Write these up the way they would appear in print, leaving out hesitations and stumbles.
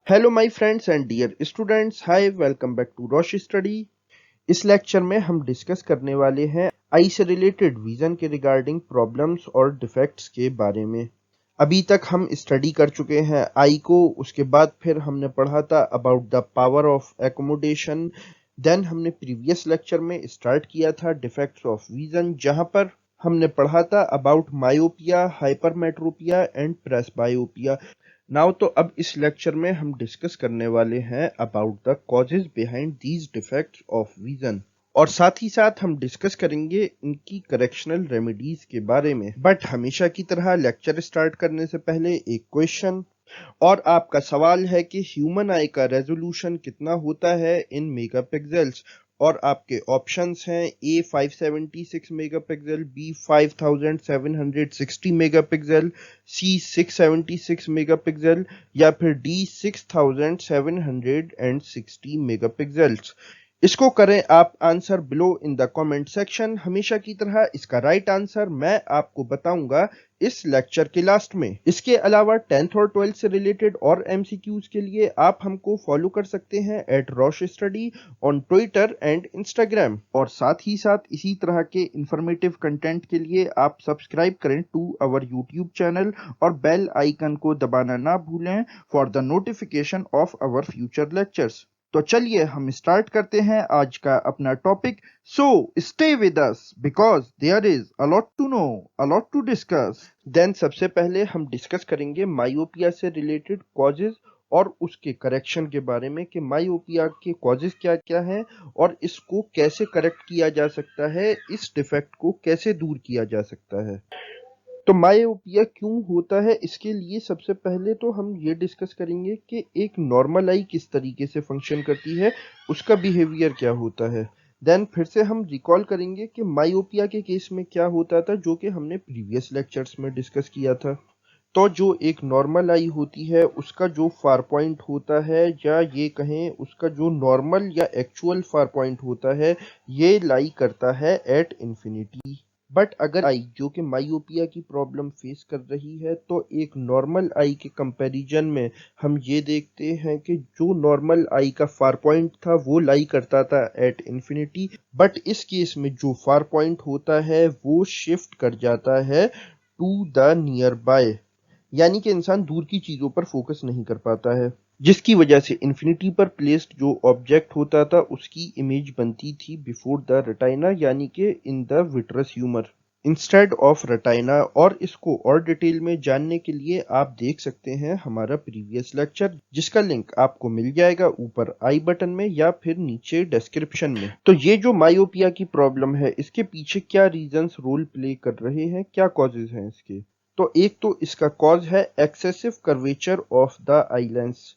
Hello my friends and dear students, hi, welcome back to Rosh study. इस lecture में हम discuss करने वाले हैं आई से रिलेटेड विजन के रिगार्डिंग प्रॉब्लम्स और डिफेक्ट्स के बारे में। अभी तक हम स्टडी कर चुके हैं आई को, उसके बाद फिर हमने पढ़ा था about the power of accommodation. Then हमने प्रीवियस लेक्चर में स्टार्ट किया था डिफेक्ट्स ऑफ विजन, जहां पर हमने पढ़ा था about myopia, hypermetropia and presbyopia. Now तो अब इस लेक्चर में हम डिस्कस करने वाले हैं about the causes behind these defects of vision, और साथ ही साथ हम डिस्कस करेंगे इनकी करेक्शनल रेमेडीज के बारे में। बट हमेशा की तरह लेक्चर स्टार्ट करने से पहले एक क्वेश्चन, और आपका सवाल है कि ह्यूमन आई का रेजोल्यूशन कितना होता है इन मेगापिक्सेल्स। और आपके ऑप्शंस हैं ए 576 मेगापिक्सल, बी 5760 मेगापिक्सल, सी 676 मेगापिक्सल या फिर डी 6760 मेगापिक्सल्स। इसको करें आप answer below in the comment section. हमेशा की तरह इसका राइट आंसर मैं आपको बताऊंगा इस लेक्चर के लास्ट में। इसके अलावा 10th और 12th से रिलेटेड और एमसीक्यूज के लिए आप हमको फॉलो कर सकते हैं at Rosh study on Twitter and Instagram, और साथ ही साथ इसी तरह के इंफॉर्मेटिव कंटेंट के लिए आप सब्सक्राइब करें टू अवर यूट्यूब चैनल और बेल आइकन को दबाना ना भूलें for the notification of our future lectures. तो चलिए हम स्टार्ट करते हैं आज का अपना topic. So stay with us because there is a lot to know, a lot to discuss. Then सबसे पहले हम डिस्कस करेंगे मायोपिया से रिलेटेड कॉजेज और उसके करेक्शन के बारे में कि मायोपिया के कॉजेज क्या क्या हैं और इसको कैसे करेक्ट किया जा सकता है, इस डिफेक्ट को कैसे दूर किया जा सकता है। तो मायोपिया क्यों होता है, इसके लिए सबसे पहले तो हम ये डिस्कस करेंगे कि एक नॉर्मल आई किस तरीके से फंक्शन करती है, उसका बिहेवियर क्या होता है। देन फिर से हम रिकॉल करेंगे कि मायोपिया के केस में क्या होता था, जो कि हमने प्रीवियस लेक्चर्स में डिस्कस किया था। तो जो एक नॉर्मल आई होती है उसका जो फार पॉइंट होता है, या ये कहें उसका जो नॉर्मल या एक्चुअल फार पॉइंट होता है, ये लाई करता है एट इंफिनिटी। बट अगर आई जो कि मायोपिया की प्रॉब्लम फेस कर रही है, तो एक नॉर्मल आई के कंपैरिजन में हम ये देखते हैं कि जो नॉर्मल आई का फार पॉइंट था वो लाई करता था एट इंफिनिटी, बट इस केस में जो फार पॉइंट होता है वो शिफ्ट कर जाता है टू द नियर बाय, यानी कि इंसान दूर की चीजों पर फोकस नहीं कर पाता है, जिसकी वजह से इंफिनिटी पर प्लेस्ड जो ऑब्जेक्ट होता था उसकी इमेज बनती थी बिफोर द रेटाइना, यानी कि इन the vitreous humour instead of retina. और इसको और डिटेल में जानने के लिए आप देख सकते हैं हमारा प्रीवियस लेक्चर, जिसका लिंक आपको मिल जाएगा ऊपर आई बटन में या फिर नीचे डिस्क्रिप्शन में। तो ये जो मायोपिया की प्रॉब्लम है, इसके पीछे क्या रीजंस रोल प्ले कर रहे हैं, क्या कॉजेज हैं इसके। तो एक तो इसका कॉज है excessive curvature of the eye lens.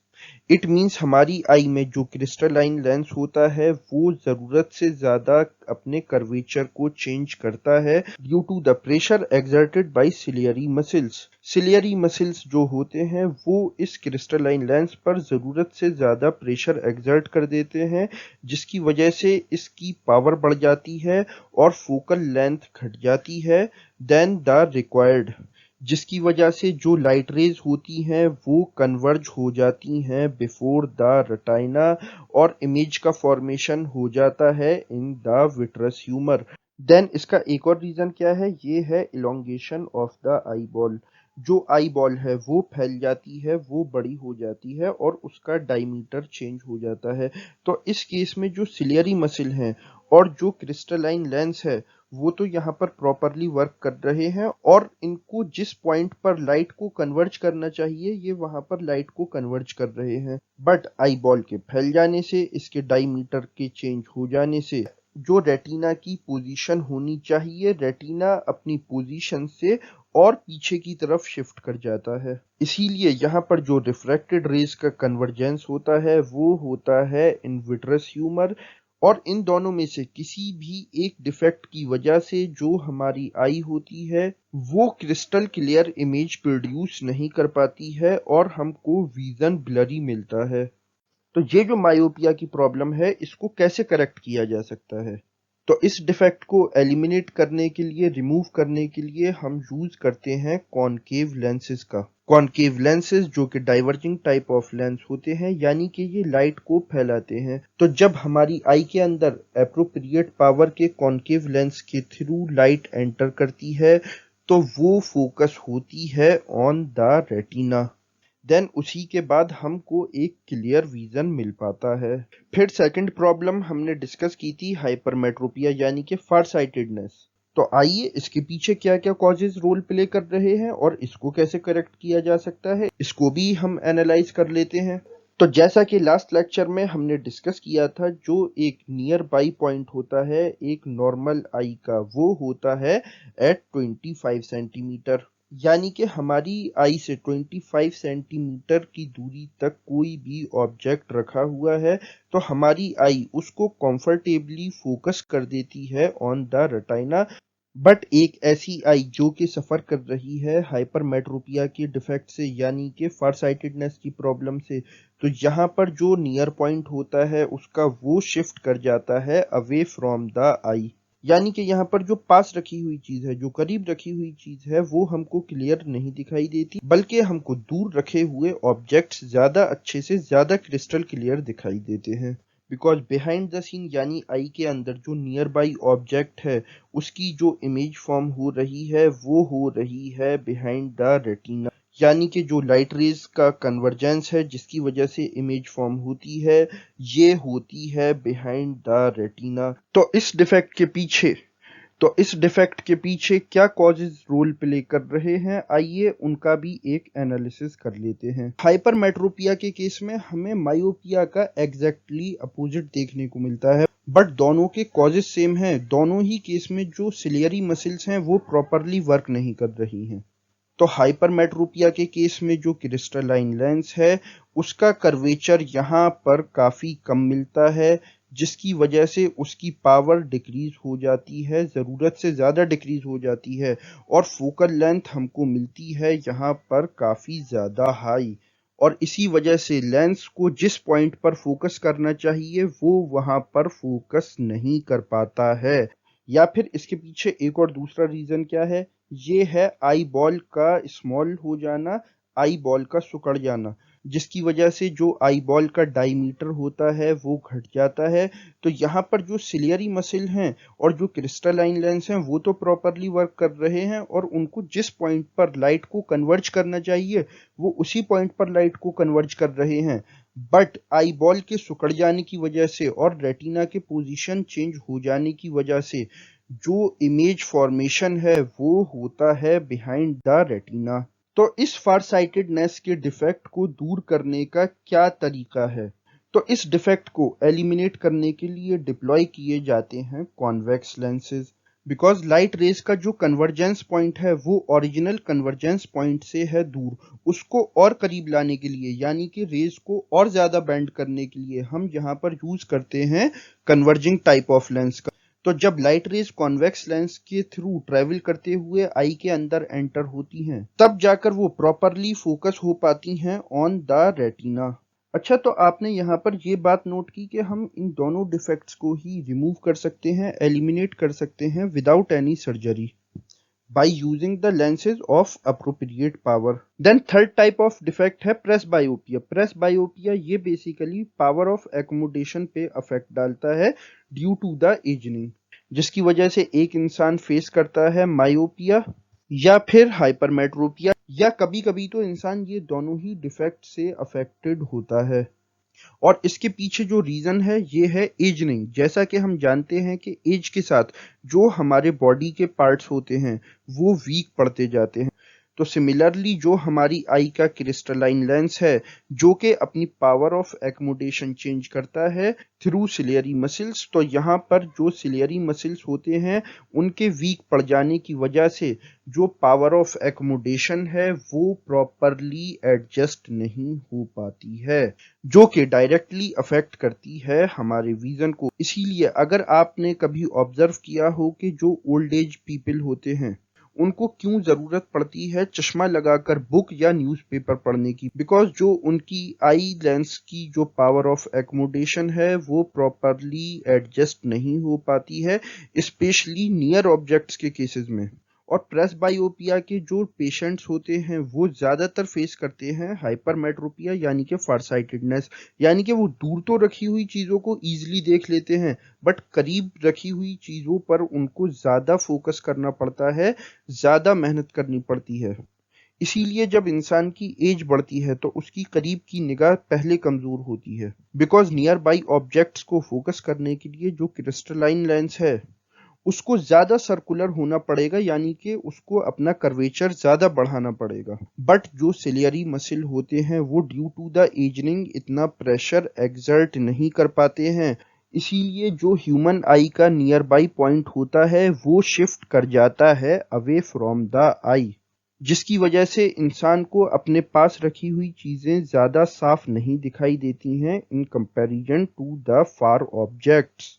It means हमारी आई में जो क्रिस्टलाइन लेंस होता है वो जरूरत से ज्यादा अपने कर्वेचर को चेंज करता है due to the pressure exerted by ciliary muscles. Ciliary muscles जो होते हैं वो इस क्रिस्टलाइन लेंस पर जरूरत से ज्यादा प्रेशर एक्सर्ट कर देते हैं, जिसकी वजह से इसकी पावर बढ़ जाती है और फोकल लेंथ घट जाती है देन द रिक्वायर्ड, जिसकी वजह से जो लाइट रेज होती हैं वो कन्वर्ज हो जाती हैं बिफोर द रेटाइना और इमेज का फॉर्मेशन हो जाता है in the vitreous humour. Then इसका एक और रीजन क्या है, ये है elongation of the eyeball. जो आई बॉल है वो फैल जाती है, वो बड़ी हो जाती है और उसका डायमीटर चेंज हो जाता है। तो इस केस में जो सिलियरी मसल हैं और जो क्रिस्टलाइन लेंस है वो तो यहाँ पर प्रॉपरली वर्क कर रहे हैं, और इनको जिस पॉइंट पर लाइट को कन्वर्ज करना चाहिए ये वहां पर लाइट को कन्वर्ज कर रहे हैं। बट आई बॉल के फैल जाने से, इसके डायमीटर के चेंज हो जाने से जो रेटिना की पोजीशन होनी चाहिए, रेटिना अपनी पोजीशन से और पीछे की तरफ शिफ्ट कर जाता है। इसीलिए यहाँ पर जो रिफ्रैक्टेड रेज का कन्वर्जेंस होता है वो होता है इन विट्रस ह्यूमर, और इन दोनों में से किसी भी एक डिफेक्ट की वजह से जो हमारी आई होती है वो क्रिस्टल क्लियर इमेज प्रोड्यूस नहीं कर पाती है और हमको विजन ब्लरी मिलता है। तो ये जो मायोपिया की प्रॉब्लम है इसको कैसे करेक्ट किया जा सकता है। तो इस डिफेक्ट को एलिमिनेट करने के लिए, रिमूव करने के लिए हम यूज करते हैं कॉनकेव लेंसेज का। कॉनकेव लेंसेज जो कि डाइवर्जिंग टाइप ऑफ लेंस होते हैं, यानी कि ये लाइट को फैलाते हैं। तो जब हमारी आई के अंदर एप्रोप्रिएट पावर के कॉनकेव लेंस के थ्रू लाइट एंटर करती है तो वो फोकस होती है ऑन द रेटिना। देन उसी के बाद हमको एक क्लियर विजन मिल पाता है। फिर सेकंड प्रॉब्लम हमने डिस्कस की थी हाइपरमेट्रोपिया यानी कि फार साइटेडनेस। तो आइए इसके पीछे क्या क्या कॉजेज रोल प्ले कर रहे हैं और इसको कैसे करेक्ट किया जा सकता है, इसको भी हम एनालाइज कर लेते हैं। तो जैसा कि लास्ट लेक्चर में हमने डिस्कस किया था, जो एक नियर बाई पॉइंट होता है एक नॉर्मल आई का, वो होता है एट 25 सेंटीमीटर। यानी कि हमारी आई से 25 सेंटीमीटर की दूरी तक कोई भी ऑब्जेक्ट रखा हुआ है तो हमारी आई उसको कंफर्टेबली फोकस कर देती है ऑन द रेटिना। बट एक ऐसी आई जो कि सफर कर रही है हाइपरमेट्रोपिया के डिफेक्ट से यानी कि फार साइटेडनेस की प्रॉब्लम से, तो यहाँ पर जो नियर पॉइंट होता है उसका वो शिफ्ट कर जाता है अवे फ्रॉम द आई। यानी कि यहाँ पर जो पास रखी हुई चीज है, जो करीब रखी हुई चीज है, वो हमको क्लियर नहीं दिखाई देती, बल्कि हमको दूर रखे हुए ऑब्जेक्ट्स ज्यादा अच्छे से ज्यादा क्रिस्टल क्लियर दिखाई देते हैं। बिकॉज बिहाइंड द सीन यानी आई के अंदर जो नियर बाई ऑब्जेक्ट है उसकी जो इमेज फॉर्म हो रही है वो हो रही है बिहाइंड द रेटिना। यानी कि जो लाइट रेज का कन्वर्जेंस है जिसकी वजह से इमेज फॉर्म होती है ये होती है बिहाइंड द रेटिना। तो इस डिफेक्ट के पीछे क्या कॉजेज रोल प्ले कर रहे हैं, आइए उनका भी एक एनालिसिस कर लेते हैं। हाइपरमेट्रोपिया के केस में हमें मायोपिया का एग्जैक्टली अपोजिट देखने को मिलता है, बट दोनों के कॉजेज सेम हैं। दोनों ही केस में जो सिलियरी मसल्स हैं वो प्रॉपरली वर्क नहीं कर रही हैं। तो हाइपरमेट्रोपिया के केस में जो क्रिस्टलाइन लेंस है उसका कर्वेचर यहाँ पर काफी कम मिलता है, जिसकी वजह से उसकी पावर डिक्रीज हो जाती है, जरूरत से ज्यादा डिक्रीज हो जाती है और फोकल लेंथ हमको मिलती है यहाँ पर काफी ज्यादा हाई। और इसी वजह से लेंस को जिस पॉइंट पर फोकस करना चाहिए वो वहां पर फोकस नहीं कर पाता है। या फिर इसके पीछे एक और दूसरा रीजन क्या है, ये है आई बॉल का स्मॉल हो जाना, आई बॉल का सिकुड़ जाना, जिसकी वजह से जो आई बॉल का डायमीटर होता है वो घट जाता है। तो यहाँ पर जो सिलियरी मसल हैं और जो क्रिस्टलाइन लेंस हैं वो तो प्रॉपरली वर्क कर रहे हैं और उनको जिस पॉइंट पर लाइट को कन्वर्ज करना चाहिए वो उसी पॉइंट पर लाइट को कन्वर्ज कर रहे हैं, बट आई बॉल के सिकुड़ जाने की वजह से और रेटिना के पोजीशन चेंज हो जाने की वजह से जो इमेज फॉर्मेशन है वो होता है बिहाइंड द रेटिना। तो इस फार साइटेडनेस के डिफेक्ट को दूर करने का क्या तरीका है, तो इस डिफेक्ट को एलिमिनेट करने के लिए डिप्लॉय किए जाते हैं convex lenses. Because light rays का जो कन्वर्जेंस पॉइंट है वो ओरिजिनल कन्वर्जेंस पॉइंट से है दूर, उसको और करीब लाने के लिए यानी कि रेज को और ज्यादा बेंड करने के लिए हम यहाँ पर यूज करते हैं कन्वर्जिंग टाइप ऑफ लेंस का। तो जब लाइट रेज कॉन्वेक्स लेंस के थ्रू ट्रेवल करते हुए आई के अंदर एंटर होती हैं तब जाकर वो प्रॉपरली फोकस हो पाती हैं ऑन द रेटिना। अच्छा, तो आपने यहाँ पर ये बात नोट की कि हम इन दोनों डिफेक्ट्स को ही रिमूव कर सकते हैं, एलिमिनेट कर सकते हैं without any surgery by using the lenses of appropriate power. Then third type of defect है presbyopia. Presbyopia ये basically power of accommodation पे effect डालता है due to the aging, जिसकी वजह से एक इंसान फेस करता है मायोपिया या फिर हाइपरमेट्रोपिया, या कभी कभी तो इंसान ये दोनों ही डिफेक्ट से अफेक्टेड होता है। और इसके पीछे जो रीजन है ये है एजिंग। जैसा कि हम जानते हैं कि एज के साथ जो हमारे बॉडी के पार्ट्स होते हैं वो वीक पड़ते जाते हैं। तो सिमिलरली जो हमारी आई का क्रिस्टलाइन लेंस है जो कि अपनी पावर ऑफ एकोमोडेशन चेंज करता है थ्रू सिलियरी मसल्स, तो यहाँ पर जो सिलियरी मसल्स होते हैं उनके वीक पड़ जाने की वजह से जो पावर ऑफ एकोमोडेशन है वो प्रॉपरली एडजस्ट नहीं हो पाती है, जो कि डायरेक्टली अफेक्ट करती है हमारे विजन को। इसीलिए अगर आपने कभी ऑब्जर्व किया हो कि जो ओल्ड एज पीपल होते हैं उनको क्यों जरूरत पड़ती है चश्मा लगाकर बुक या न्यूज़पेपर पढ़ने की, बिकॉज जो उनकी आई लेंस की जो पावर ऑफ एकोमोडेशन है वो प्रॉपरली एडजस्ट नहीं हो पाती है, स्पेशली नियर ऑब्जेक्ट्स के केसेस में। और प्रेस बायोपिया के जो पेशेंट्स होते हैं वो ज़्यादातर फेस करते हैं हाइपरमेट्रोपिया यानी कि फारसाइटेडनेस, यानी कि वो दूर तो रखी हुई चीज़ों को ईजिली देख लेते हैं बट करीब रखी हुई चीज़ों पर उनको ज़्यादा फोकस करना पड़ता है, ज़्यादा मेहनत करनी पड़ती है। इसीलिए जब इंसान की एज बढ़ती है तो उसकी करीब की निगाह पहले कमजोर होती है, बिकॉज नियर बाई ऑब्जेक्ट्स को फोकस करने के लिए जो क्रिस्टलाइन लेंस है उसको ज्यादा सर्कुलर होना पड़ेगा, यानी कि उसको अपना कर्वेचर ज्यादा बढ़ाना पड़ेगा। बट जो सिलियरी मसल होते हैं वो ड्यू टू द एजनिंग इतना प्रेशर एक्सर्ट नहीं कर पाते हैं, इसीलिए जो ह्यूमन आई का नियर बाई पॉइंट होता है वो शिफ्ट कर जाता है अवे फ्रॉम द आई, जिसकी वजह से इंसान को अपने पास रखी हुई चीजें ज्यादा साफ नहीं दिखाई देती हैं in comparison to the far objects.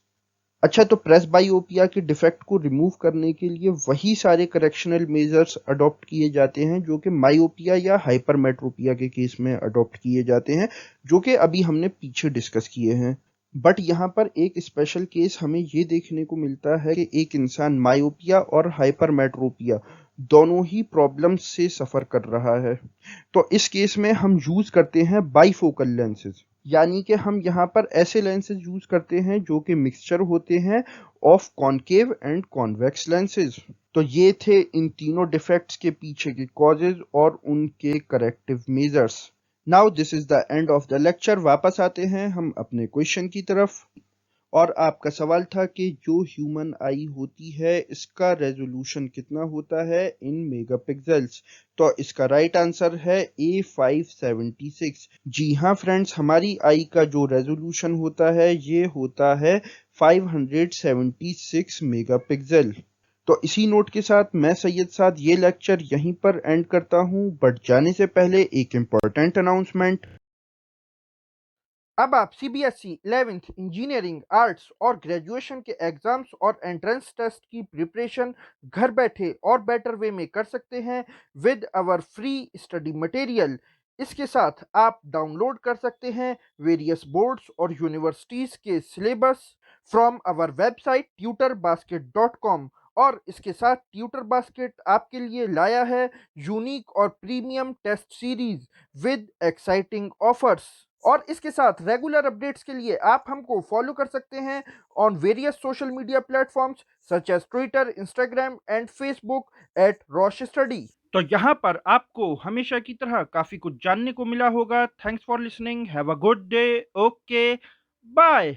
अच्छा, तो प्रेस बायोपिया के डिफेक्ट को रिमूव करने के लिए वही सारे करेक्शनल मेजर्स अडॉप्ट किए जाते हैं जो कि मायोपिया या हाइपरमेट्रोपिया के केस में अडॉप्ट किए जाते हैं, जो कि अभी हमने पीछे डिस्कस किए हैं। बट यहाँ पर एक स्पेशल केस हमें ये देखने को मिलता है कि एक इंसान मायोपिया और हाइपरमेट्रोपिया दोनों ही प्रॉब्लम्स से सफर कर रहा है। तो इस केस में हम यूज करते हैं बाइफोकल लेंसेज, यानी कि हम यहाँ पर ऐसे लेंसेज यूज करते हैं जो कि मिक्सचर होते हैं of concave and convex lenses. तो ये थे इन तीनों डिफेक्ट्स के पीछे के कॉजेज और उनके corrective measures. Now this is the end of the lecture. वापस आते हैं हम अपने क्वेश्चन की तरफ, और आपका सवाल था कि जो ह्यूमन आई होती है इसका रेजोल्यूशन कितना होता है इन मेगापिक्सेल्स। तो इसका राइट आंसर है A576। जी हाँ फ्रेंड्स, हमारी आई का जो रेजोल्यूशन होता है ये होता है 576 मेगापिक्सल। तो इसी नोट के साथ मैं सैयद साद ये लेक्चर यहीं पर एंड करता हूँ, बट जाने से पहले एक इम्पोर्टेंट अनाउंसमेंट। अब आप CBSE 11th इंजीनियरिंग, आर्ट्स और ग्रेजुएशन के एग्जाम्स और एंट्रेंस टेस्ट की प्रिपरेशन घर बैठे और बेटर वे में कर सकते हैं with our free study material. इसके साथ आप डाउनलोड कर सकते हैं वेरियस बोर्ड्स और यूनिवर्सिटीज के syllabus from our website tutorbasket.com। और इसके साथ ट्यूटर बास्केट आपके लिए लाया है यूनिक और premium test series with exciting offers. और इसके साथ रेगुलर अपडेट्स के लिए आप हमको फॉलो कर सकते हैं on various social media platforms such as Twitter, Instagram and Facebook at Rosh study. तो यहाँ पर आपको हमेशा की तरह काफी कुछ जानने को मिला होगा। Thanks for listening, have a good day, okay, bye.